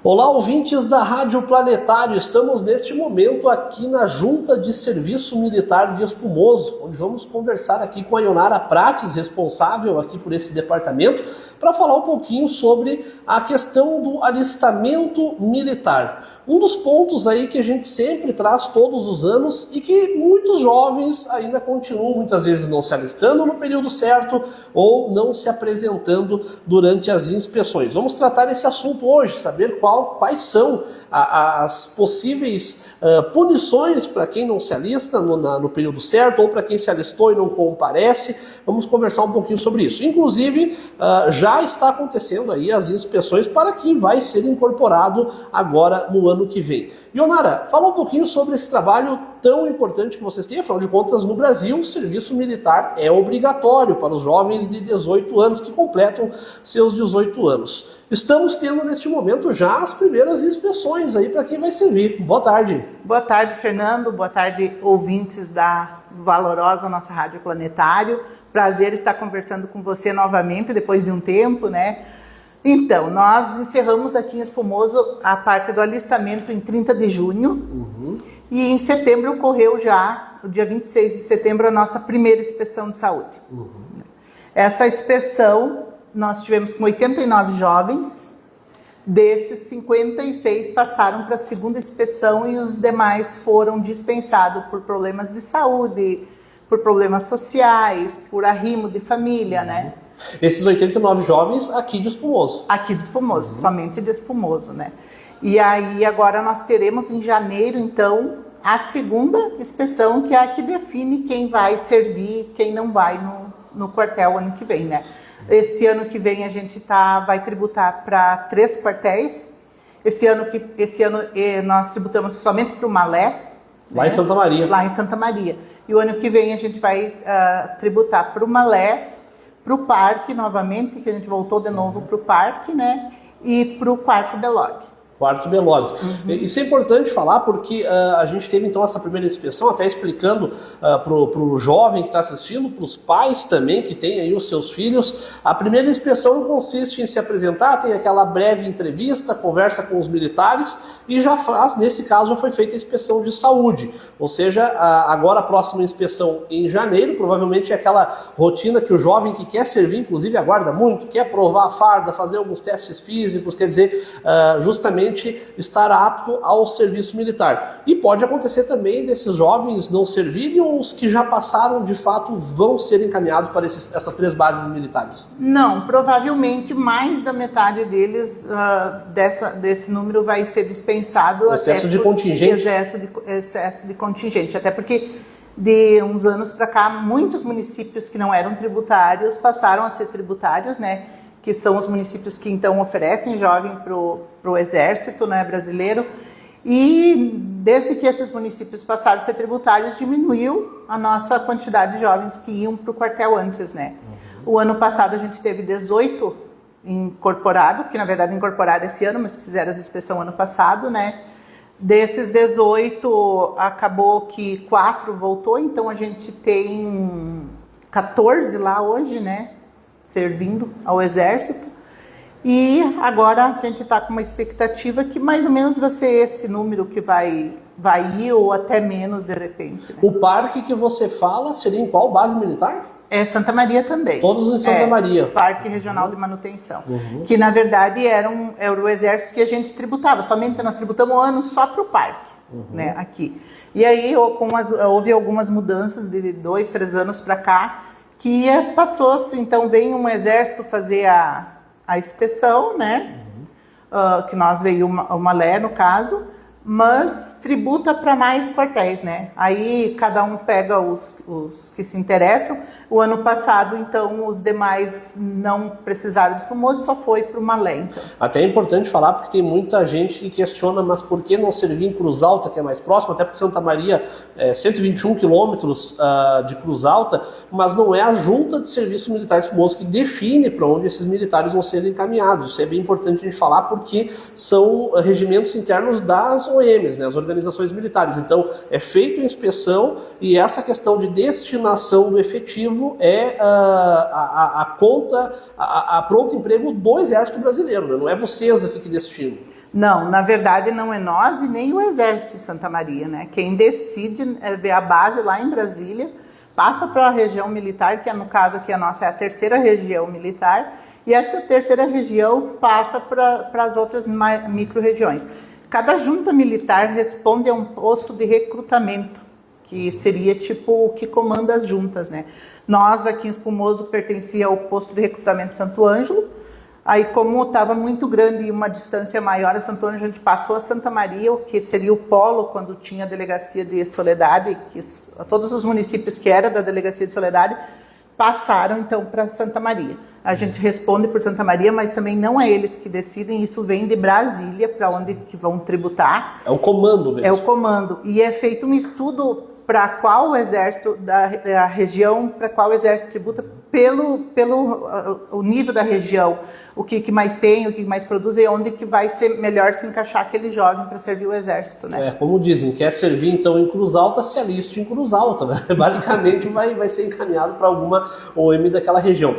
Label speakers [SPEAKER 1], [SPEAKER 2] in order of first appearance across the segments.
[SPEAKER 1] Olá, ouvintes da Rádio Planetário. Estamos neste momento aqui na Junta de Serviço Militar de Espumoso, onde vamos conversar aqui com a Ionara Prates, responsável aqui por esse departamento, para falar um pouquinho sobre a questão do alistamento militar. Um dos pontos aí que a gente sempre traz todos os anos e que muitos jovens ainda continuam muitas vezes não se alistando no período certo ou não se apresentando durante as inspeções. Vamos tratar esse assunto hoje, saber quais são as possíveis punições para quem não se alista no período certo ou para quem se alistou e não comparece. Vamos conversar um pouquinho sobre isso. Inclusive, já está acontecendo aí as inspeções para quem vai ser incorporado agora no ano que vem. Ionara, fala um pouquinho sobre esse trabalho tão importante que vocês têm. Afinal de contas, no Brasil, o serviço militar é obrigatório para os jovens de 18 anos que completam seus 18 anos. Estamos tendo neste momento já as primeiras inspeções aí para quem vai servir. Boa tarde.
[SPEAKER 2] Boa tarde, Fernando. Boa tarde, ouvintes da valorosa nossa Rádio Planetário. Prazer estar conversando com você novamente depois de um tempo, né? Então, nós encerramos aqui em Espumoso a parte do alistamento em 30 de junho e em setembro ocorreu já, no dia 26 de setembro, a nossa primeira inspeção de saúde. Essa inspeção nós tivemos com 89 jovens, desses 56 passaram para a segunda inspeção e os demais foram dispensados por problemas de saúde, por problemas sociais, por arrimo de família, né?
[SPEAKER 1] Esses 89 jovens aqui de Espumoso.
[SPEAKER 2] Aqui de Espumoso, somente de Espumoso, né? E aí agora nós teremos em janeiro, então, a segunda inspeção, que é a que define quem vai servir, quem não vai no quartel ano que vem, né? Esse ano que vem a gente vai tributar para 3 quartéis. Esse ano nós tributamos somente para o Malé.
[SPEAKER 1] Lá
[SPEAKER 2] né?
[SPEAKER 1] em Santa Maria.
[SPEAKER 2] Lá em Santa Maria. E o ano que vem a gente vai tributar para o Malé, para o Parque novamente, que a gente voltou de novo para o Parque, né? E para o Quarto Belog.
[SPEAKER 1] Quarto Belog. Isso é importante falar porque a gente teve então essa primeira inspeção, até explicando para o jovem que está assistindo, para os pais também que têm aí os seus filhos. A primeira inspeção consiste em se apresentar, tem aquela breve entrevista, conversa com os militares e nesse caso já foi feita a inspeção de saúde. Ou seja, agora a próxima inspeção em janeiro, provavelmente é aquela rotina que o jovem que quer servir, inclusive aguarda muito, quer provar a farda, fazer alguns testes físicos, quer dizer, justamente estar apto ao serviço militar. E pode acontecer também desses jovens não servirem ou os que já passaram, de fato, vão ser encaminhados para essas 3 bases militares?
[SPEAKER 2] Não, provavelmente mais da metade deles, desse número, vai ser dispensado.
[SPEAKER 1] Excesso de contingente?
[SPEAKER 2] Excesso de contingente, até porque de uns anos para cá, muitos municípios que não eram tributários passaram a ser tributários, né? Que são os municípios que então oferecem jovem para o Exército, né, brasileiro. E desde que esses municípios passaram a ser tributários, diminuiu a nossa quantidade de jovens que iam para o quartel antes, né? O ano passado a gente teve 18 incorporados, que na verdade incorporaram esse ano, mas que fizeram as inspeção ano passado, né? Desses 18, acabou que 4 voltou, então a gente tem 14 lá hoje, né? Servindo ao Exército. E agora a gente está com uma expectativa que mais ou menos vai ser esse número que vai ir ou até menos de repente. Né?
[SPEAKER 1] O parque que você fala seria em qual base militar?
[SPEAKER 2] É Santa Maria também.
[SPEAKER 1] Todos em Santa Maria.
[SPEAKER 2] Parque Regional de Manutenção. Que na verdade era o Exército que a gente tributava. Somente nós tributamos um ano só para o parque, né, aqui. E aí houve algumas mudanças de 2, 3 anos para cá, que passou-se, então vem um exército fazer a inspeção, né? Que nós veio o Malé, no caso, mas tributa para mais quartéis, né? Aí cada um pega os que se interessam. O ano passado, então, os demais não precisaram de Espumoso, só foi para o Malé. Então.
[SPEAKER 1] Até é importante falar, porque tem muita gente que questiona, mas por que não servir em Cruz Alta, que é mais próximo? Até porque Santa Maria é 121 quilômetros de Cruz Alta, mas não é a Junta de Serviço Militar de Espumoso que define para onde esses militares vão ser encaminhados. Isso é bem importante a gente falar, porque são regimentos internos das OMs, né, as organizações militares. Então, é feita a inspeção e essa questão de destinação do efetivo é a conta, a pronto emprego do Exército Brasileiro, né? Não é vocês aqui que destinam.
[SPEAKER 2] Não, na verdade não é nós e nem o Exército de Santa Maria, né? Quem decide é ver a base lá em Brasília, passa para a região militar, que no caso aqui a nossa é a terceira região militar, e essa terceira região passa para as outras micro-regiões. Cada junta militar responde a um posto de recrutamento, que seria tipo o que comanda as juntas, né? Nós aqui em Espumoso pertencia ao posto de recrutamento Santo Ângelo. Aí, como estava muito grande e uma distância maior a Santo Ângelo, a gente passou a Santa Maria, o que seria o polo quando tinha a delegacia de Soledade, que todos os municípios que eram da delegacia de Soledade passaram então para Santa Maria. A gente responde por Santa Maria, mas também não é eles que decidem, isso vem de Brasília, para onde que vão tributar.
[SPEAKER 1] É o comando mesmo.
[SPEAKER 2] É o comando. E é feito um estudo para qual exército da região, para qual exército tributa, pelo o nível da região, o que mais tem, o que mais produz e onde que vai ser melhor se encaixar aquele jovem para servir o exército, né?
[SPEAKER 1] Como dizem, quer servir então em Cruz Alta, se aliste em Cruz Alta, né? Basicamente vai ser encaminhado para alguma OM daquela região.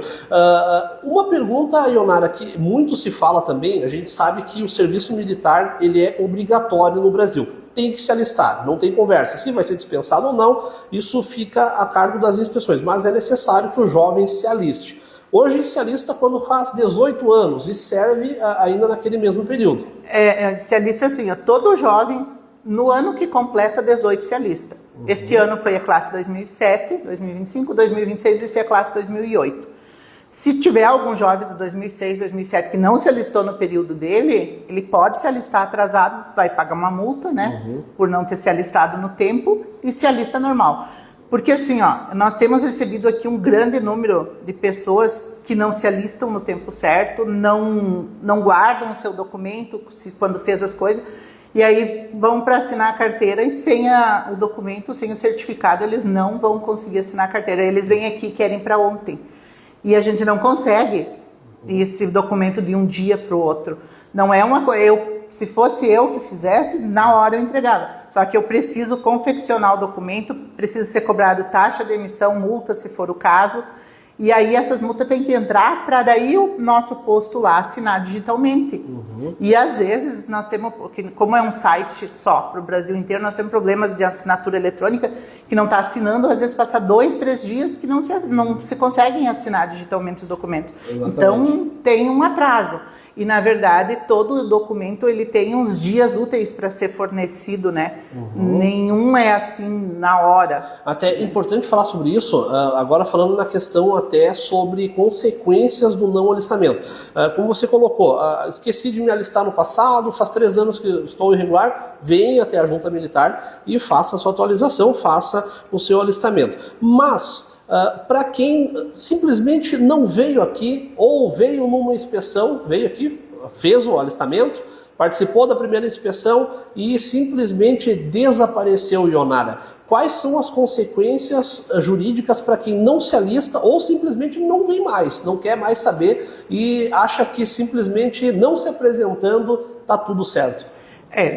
[SPEAKER 1] Uma pergunta, Ionara, que muito se fala também, a gente sabe que o serviço militar ele é obrigatório no Brasil. Tem que se alistar, não tem conversa. Se vai ser dispensado ou não, isso fica a cargo das inspeções, mas é necessário que o jovem se aliste. Hoje se alista quando faz 18 anos e serve ainda naquele mesmo período.
[SPEAKER 2] Se alista assim, todo jovem, no ano que completa 18 se alista. Este ano foi a classe 2007, 2025, 2026 vai ser a classe 2008. Se tiver algum jovem de 2006, 2007 que não se alistou no período dele, ele pode se alistar atrasado, vai pagar uma multa, né? Por não ter se alistado no tempo e se alista normal. Porque assim, nós temos recebido aqui um grande número de pessoas que não se alistam no tempo certo, não guardam o seu documento quando fez as coisas, e aí vão para assinar a carteira e sem o documento, sem o certificado, eles não vão conseguir assinar a carteira. Eles vêm aqui e querem para ontem. E a gente não consegue esse documento de um dia para o outro. Não é uma coisa... Se fosse eu que fizesse, na hora eu entregava. Só que eu preciso confeccionar o documento, precisa ser cobrado taxa de emissão, multa, se for o caso. E aí essas multas têm que entrar para daí o nosso posto lá assinar digitalmente. E às vezes nós temos, como é um site só para o Brasil inteiro, nós temos problemas de assinatura eletrônica que não está assinando, às vezes passa 2, 3 dias que não se conseguem assinar digitalmente os documentos. Exatamente. Então tem um atraso. E, na verdade, todo documento ele tem uns dias úteis para ser fornecido, né? Nenhum é assim na hora. Até é importante falar sobre isso, agora falando na questão até sobre consequências do não alistamento. Como você colocou, esqueci de me alistar no passado, faz 3 anos que estou irregular, venha até a junta militar e faça a sua atualização, faça o seu alistamento. Mas... para quem simplesmente não veio aqui ou veio numa inspeção, veio aqui, fez o alistamento, participou da primeira inspeção e simplesmente desapareceu, Ionara. Quais são as consequências jurídicas para quem não se alista ou simplesmente não vem mais, não quer mais saber e acha que simplesmente não se apresentando está tudo certo?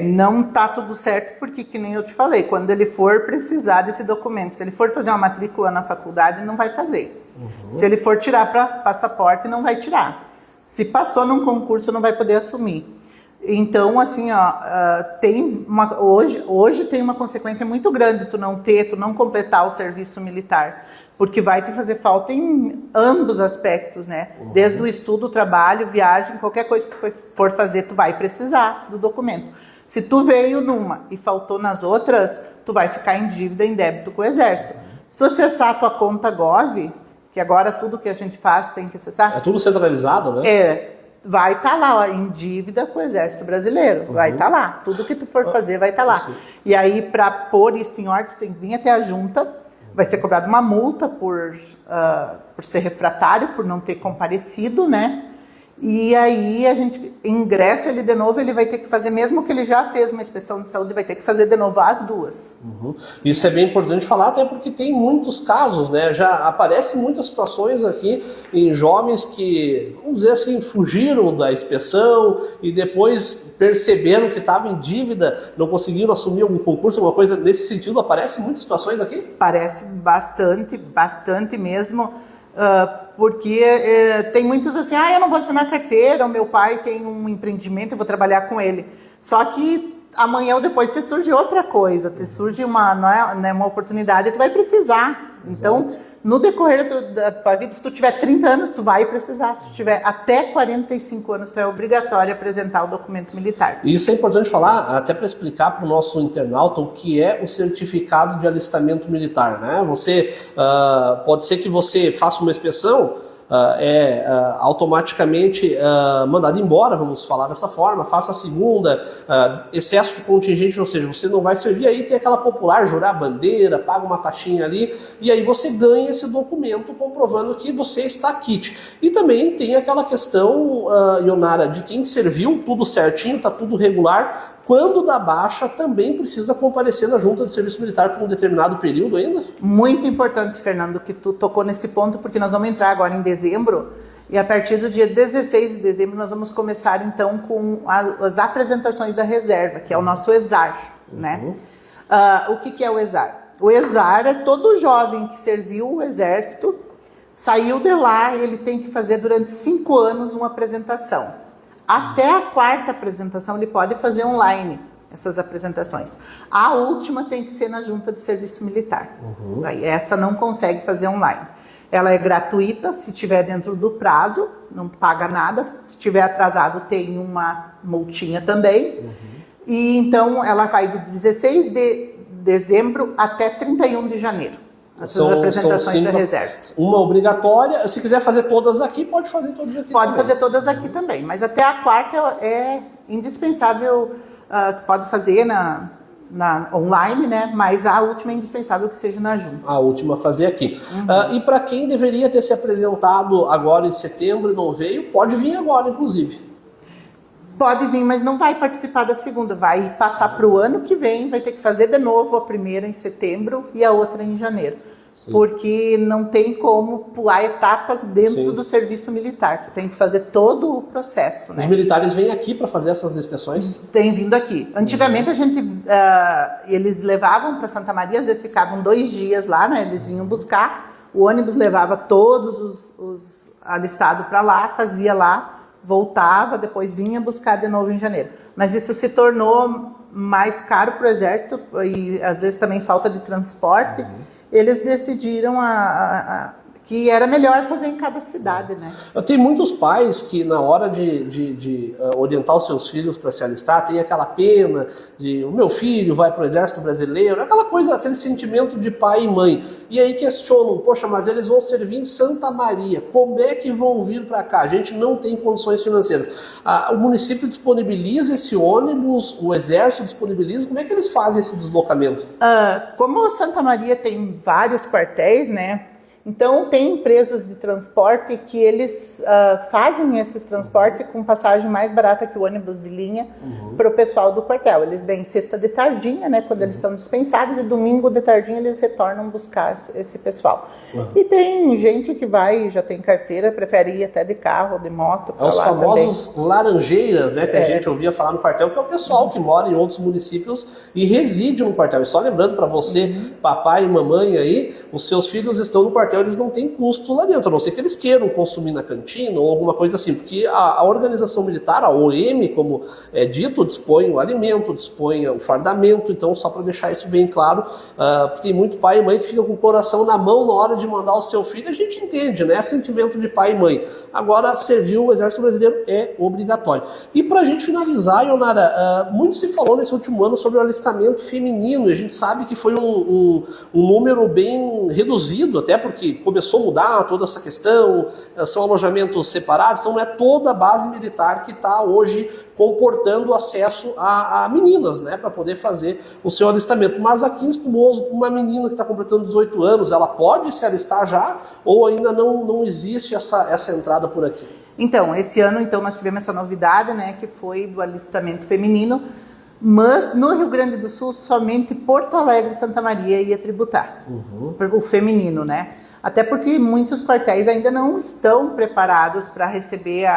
[SPEAKER 2] Não está tudo certo porque, que nem eu te falei, quando ele for precisar desse documento, se ele for fazer uma matrícula na faculdade, não vai fazer. Se ele for tirar para passaporte, não vai tirar. Se passou num concurso, não vai poder assumir. Então, assim, hoje tem uma consequência muito grande tu não completar o serviço militar, porque vai te fazer falta em ambos aspectos, né? Desde o estudo, o trabalho, viagem, qualquer coisa que tu for fazer, tu vai precisar do documento. Se tu veio numa e faltou nas outras, tu vai ficar em dívida, em débito com o Exército. Se tu acessar a tua conta Gov, que agora tudo que a gente faz tem que acessar... É tudo centralizado, né? Vai estar lá, em dívida com o Exército Brasileiro. Vai estar lá. Tudo que tu for fazer vai estar lá. Sim. E aí, para pôr isso em ordem, tu tem que vir até a junta. Vai ser cobrada uma multa por ser refratário, por não ter comparecido, né? E aí a gente ingressa ele de novo, ele vai ter que fazer, mesmo que ele já fez uma inspeção de saúde, vai ter que fazer de novo as duas. Isso é bem importante falar, até porque tem muitos casos, né? Já aparecem muitas situações aqui em jovens que, vamos dizer assim, fugiram da inspeção e depois perceberam que estavam em dívida, não conseguiram assumir algum concurso, alguma coisa nesse sentido. Aparecem muitas situações aqui? Parece bastante mesmo. porque tem muitos assim, eu não vou assinar carteira, o meu pai tem um empreendimento, eu vou trabalhar com ele. Só que amanhã ou depois te surge outra coisa, te surge uma oportunidade e tu vai precisar. Então, no decorrer da tua vida, se tu tiver 30 anos, tu vai precisar. Se tu tiver até 45 anos, tu é obrigatório apresentar o documento militar.
[SPEAKER 1] Isso é importante falar, até para explicar para o nosso internauta o que é o certificado de alistamento militar, né? Pode ser que você faça uma inspeção, automaticamente mandado embora, vamos falar dessa forma, faça a segunda, excesso de contingente, ou seja, você não vai servir, aí tem aquela popular, jurar a bandeira, paga uma taxinha ali, e aí você ganha esse documento comprovando que você está quite. E também tem aquela questão, Ionara, de quem serviu, tudo certinho, está tudo regular, quando dá baixa, também precisa comparecer na junta de serviço militar por um determinado período ainda?
[SPEAKER 2] Muito importante, Fernando, que tu tocou nesse ponto, porque nós vamos entrar agora em dezembro, e a partir do dia 16 de dezembro nós vamos começar então com as apresentações da reserva, que é o nosso ESAR, né? O que é o ESAR? O ESAR é todo jovem que serviu o exército, saiu de lá, ele tem que fazer durante 5 anos uma apresentação. Até a 4ª apresentação ele pode fazer online, essas apresentações. A última tem que ser na junta de serviço militar. Daí, essa não consegue fazer online. Ela é gratuita, se estiver dentro do prazo, não paga nada. Se estiver atrasado, tem uma multinha também. E então ela vai de 16 de dezembro até 31 de janeiro. Essas apresentações da reserva. Uma
[SPEAKER 1] obrigatória. Se quiser fazer todas aqui, pode fazer todas aqui
[SPEAKER 2] também. Pode fazer todas aqui também. Mas até a 4ª é indispensável, pode fazer na online, né? Mas a última é indispensável que seja na junta.
[SPEAKER 1] A última fazer aqui. E para quem deveria ter se apresentado agora em setembro e não veio, pode vir agora, inclusive.
[SPEAKER 2] Pode vir, mas não vai participar da segunda. Vai passar para o ano que vem, vai ter que fazer de novo a primeira em setembro e a outra em janeiro. Sim. Porque não tem como pular etapas dentro do serviço militar. Tu tem que fazer todo o processo, né?
[SPEAKER 1] Os militares vêm aqui para fazer essas inspeções?
[SPEAKER 2] Tem vindo aqui. Antigamente eles levavam para Santa Maria, às vezes ficavam 2 dias lá, né? Eles vinham buscar, o ônibus levava todos os alistados para lá, fazia lá, voltava, depois vinha buscar de novo em janeiro. Mas isso se tornou mais caro para o exército e às vezes também falta de transporte. Eles decidiram que era melhor fazer em cada cidade, né?
[SPEAKER 1] Tem muitos pais que na hora de orientar os seus filhos para se alistar, tem aquela pena de o meu filho vai para o exército brasileiro, aquela coisa, aquele sentimento de pai e mãe. E aí questionam, poxa, mas eles vão servir em Santa Maria, como é que vão vir para cá? A gente não tem condições financeiras. O município disponibiliza esse ônibus, o exército disponibiliza, como é que eles fazem esse deslocamento?
[SPEAKER 2] Como Santa Maria tem vários quartéis, né? Então, tem empresas de transporte que eles fazem esses transportes com passagem mais barata que o ônibus de linha para o pessoal do quartel. Eles vêm sexta de tardinha, né, quando eles são dispensados, e domingo de tardinha eles retornam buscar esse pessoal. E tem gente que vai, já tem carteira, prefere ir até de carro, de moto.
[SPEAKER 1] Os famosos laranjeiras, né, que a gente ouvia falar no quartel, que é o pessoal que mora em outros municípios e reside no quartel. E só lembrando para você, papai e mamãe aí, os seus filhos estão no quartel, eles não têm custo lá dentro, a não ser que eles queiram consumir na cantina ou alguma coisa assim, porque a organização militar, a OM, como é dito, dispõe o alimento, dispõe o fardamento, então só para deixar isso bem claro, porque tem muito pai e mãe que fica com o coração na mão na hora de mandar o seu filho, a gente entende, né? É sentimento de pai e mãe. Agora, servir o Exército Brasileiro é obrigatório. E para a gente finalizar, Ionara, muito se falou nesse último ano sobre o alistamento feminino, e a gente sabe que foi um número bem reduzido, até porque começou a mudar toda essa questão, são alojamentos separados, então não é toda a base militar que está hoje comportando acesso a meninas, né, para poder fazer o seu alistamento. Mas aqui em Espumoso, uma menina que está completando 18 anos, ela pode se alistar já ou ainda não existe essa entrada por aqui?
[SPEAKER 2] Então, esse ano nós tivemos essa novidade, né, que foi do alistamento feminino, mas no Rio Grande do Sul somente Porto Alegre e Santa Maria ia tributar, o feminino, né? Até porque muitos quartéis ainda não estão preparados para receber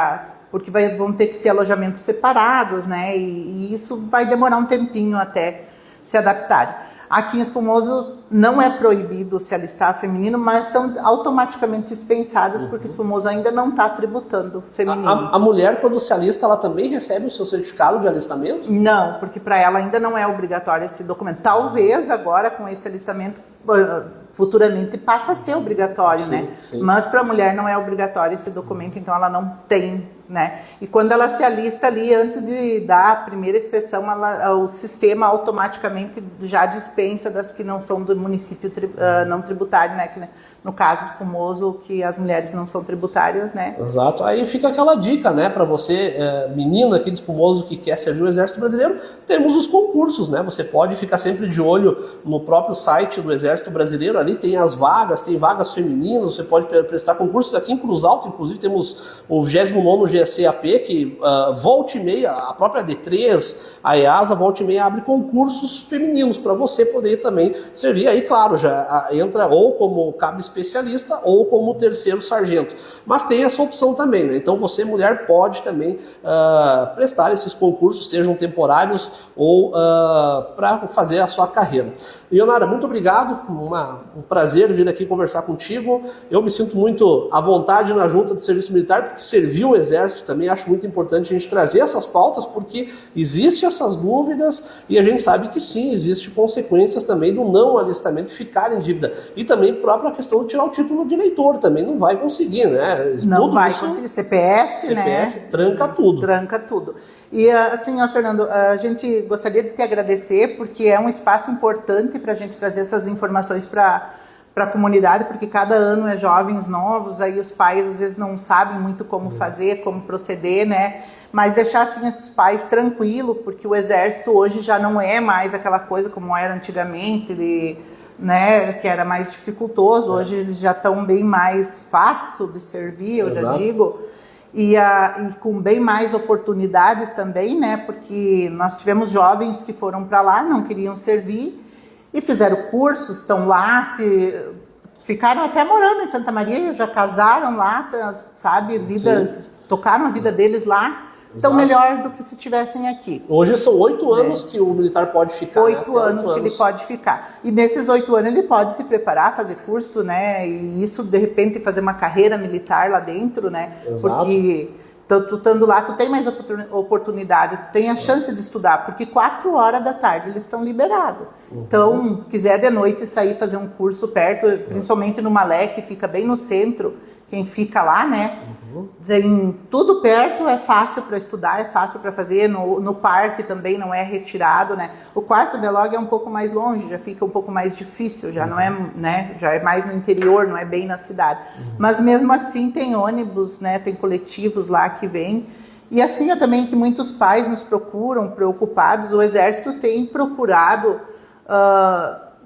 [SPEAKER 2] porque vão ter que ser alojamentos separados, né? E isso vai demorar um tempinho até se adaptar. Aqui em Espumoso não é proibido se alistar feminino, mas são automaticamente dispensadas, porque Espumoso ainda não está tributando feminino.
[SPEAKER 1] A mulher, quando se alista, ela também recebe o seu certificado de alistamento?
[SPEAKER 2] Não, porque para ela ainda não é obrigatório esse documento. Talvez agora com esse alistamento futuramente passa a ser obrigatório, né?
[SPEAKER 1] Sim.
[SPEAKER 2] Mas para a mulher não é obrigatório esse documento, então ela não tem, né? E quando ela se alista ali, antes de dar a primeira inspeção, o sistema automaticamente já dispensa das que não são do município não tributário, né? Que, no caso Espumoso, que as mulheres não são tributárias, né?
[SPEAKER 1] Exato. Aí fica aquela dica, né? Para você, menina aqui de Espumoso que quer servir o Exército Brasileiro, temos os concursos, né? Você pode ficar sempre de olho no próprio site do Exército Brasileiro, ali tem as vagas, tem vagas femininas, você pode prestar concursos. Aqui em Cruz Alta, inclusive, temos o 29º GCAP, que volta e meia, a própria D3, a EASA, volta e meia, abre concursos femininos para você poder também servir. Aí, claro, já entra ou como cabo especialista ou como terceiro sargento. Mas tem essa opção também, né? Então você, mulher, pode também prestar esses concursos, sejam temporários ou para fazer a sua carreira. Ionara, muito obrigado, um prazer vir aqui conversar contigo. Eu me sinto muito à vontade na Junta de Serviço Militar, porque serviu o Exército também, acho muito importante a gente trazer essas pautas, porque existem essas dúvidas e a gente sabe que sim, existem consequências também do não alistamento ficar em dívida. E também a própria questão de tirar o título de eleitor, também não vai conseguir, né?
[SPEAKER 2] Não
[SPEAKER 1] tudo
[SPEAKER 2] vai
[SPEAKER 1] isso,
[SPEAKER 2] conseguir, CPF, né?
[SPEAKER 1] Tranca tudo.
[SPEAKER 2] Tranca tudo. E assim, Fernando, a gente gostaria de te agradecer, porque é um espaço importante para a gente trazer essas informações para a comunidade, porque cada ano é jovens novos, aí os pais às vezes não sabem muito como fazer, como proceder, né? Mas deixar assim esses pais tranquilos, porque o Exército hoje já não é mais aquela coisa como era antigamente, né, que era mais dificultoso. Hoje eles já estão bem mais fácil de servir, eu já digo. E com bem mais oportunidades também, né? Porque nós tivemos jovens que foram para lá, não queriam servir e fizeram cursos, estão lá, ficaram até morando em Santa Maria, já casaram lá, sabe? Tocaram a vida deles lá. Então, melhor do que se estivessem aqui.
[SPEAKER 1] Hoje são 8 anos que o militar pode ficar.
[SPEAKER 2] 8 anos que ele pode ficar. E nesses 8 anos ele pode se preparar, fazer curso, né? E isso, de repente, fazer uma carreira militar lá dentro, né?
[SPEAKER 1] Exato.
[SPEAKER 2] Porque tu estando lá, tu tem mais oportunidade, tu tem a chance de estudar, porque 4 horas da tarde eles estão liberados. Então, quiser de noite sair fazer um curso perto, principalmente no Malé, que fica bem no centro, quem fica lá, né? Tem tudo perto, é fácil para estudar, é fácil para fazer. No parque também não é retirado, né? O quarto Belog é um pouco mais longe, já fica um pouco mais difícil, já não é, né? Já é mais no interior, não é bem na cidade. Mas mesmo assim tem ônibus, né? Tem coletivos lá que vêm. E assim é também que muitos pais nos procuram preocupados. O Exército tem procurado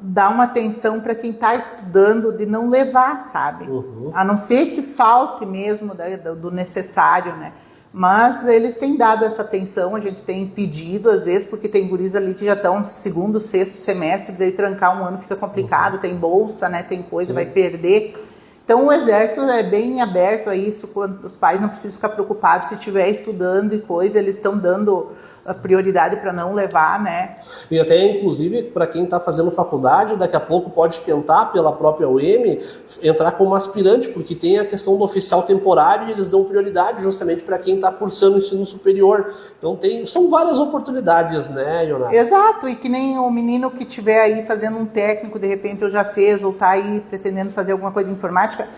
[SPEAKER 2] dar uma atenção para quem está estudando, de não levar, sabe? A não ser que falte mesmo do necessário, né? Mas eles têm dado essa atenção, a gente tem pedido às vezes, porque tem guris ali que já estão no 2º, 6º semestre, daí trancar um ano fica complicado, tem bolsa, né? Tem coisa, vai perder. Então o Exército é bem aberto a isso, quando os pais não precisam ficar preocupados se estiver estudando e coisa, eles estão dando a prioridade para não levar, né?
[SPEAKER 1] E até, inclusive, para quem está fazendo faculdade, daqui a pouco pode tentar, pela própria UEM, entrar como aspirante, porque tem a questão do oficial temporário e eles dão prioridade justamente para quem está cursando o ensino superior. Então são várias oportunidades, né, Ionara?
[SPEAKER 2] Exato, e que nem o menino que estiver aí fazendo um técnico, de repente eu já fez, ou está aí pretendendo fazer alguma coisa de informática,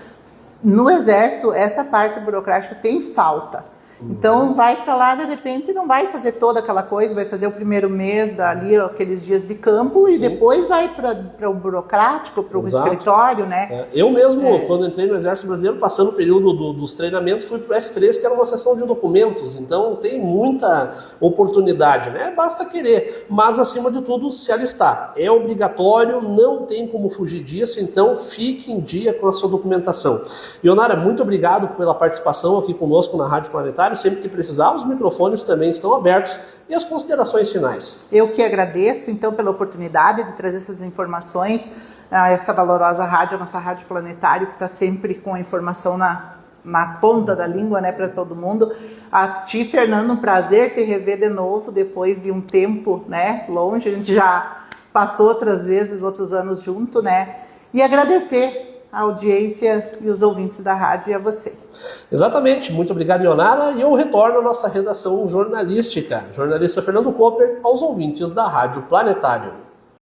[SPEAKER 2] no Exército, essa parte burocrática tem falta. Então vai para lá, de repente não vai fazer toda aquela coisa, vai fazer o primeiro mês dali, aqueles dias de campo, e depois vai para o burocrático, para o escritório, né?
[SPEAKER 1] Eu mesmo, quando entrei no Exército Brasileiro, passando o período dos treinamentos, fui para o S3, que era uma seção de documentos. Então tem muita oportunidade, né? Basta querer, mas acima de tudo se alistar. É obrigatório, não tem como fugir disso, então fique em dia com a sua documentação. Ionara, muito obrigado pela participação aqui conosco na Rádio Planetário. Sempre que precisar, os microfones também estão abertos. E as considerações finais?
[SPEAKER 2] Eu que agradeço, então, pela oportunidade de trazer essas informações a essa valorosa rádio, a nossa Rádio Planetário, que está sempre com a informação na ponta da língua, né, para todo mundo. A ti, Fernando, um prazer te rever de novo, depois de um tempo, né, longe. A gente já passou outras vezes, outros anos junto, né? E agradecer a audiência e os ouvintes da rádio e a você.
[SPEAKER 1] Exatamente, muito obrigado, Ionara, e eu retorno à nossa redação jornalística. Jornalista Fernando Cooper, aos ouvintes da Rádio Planetário.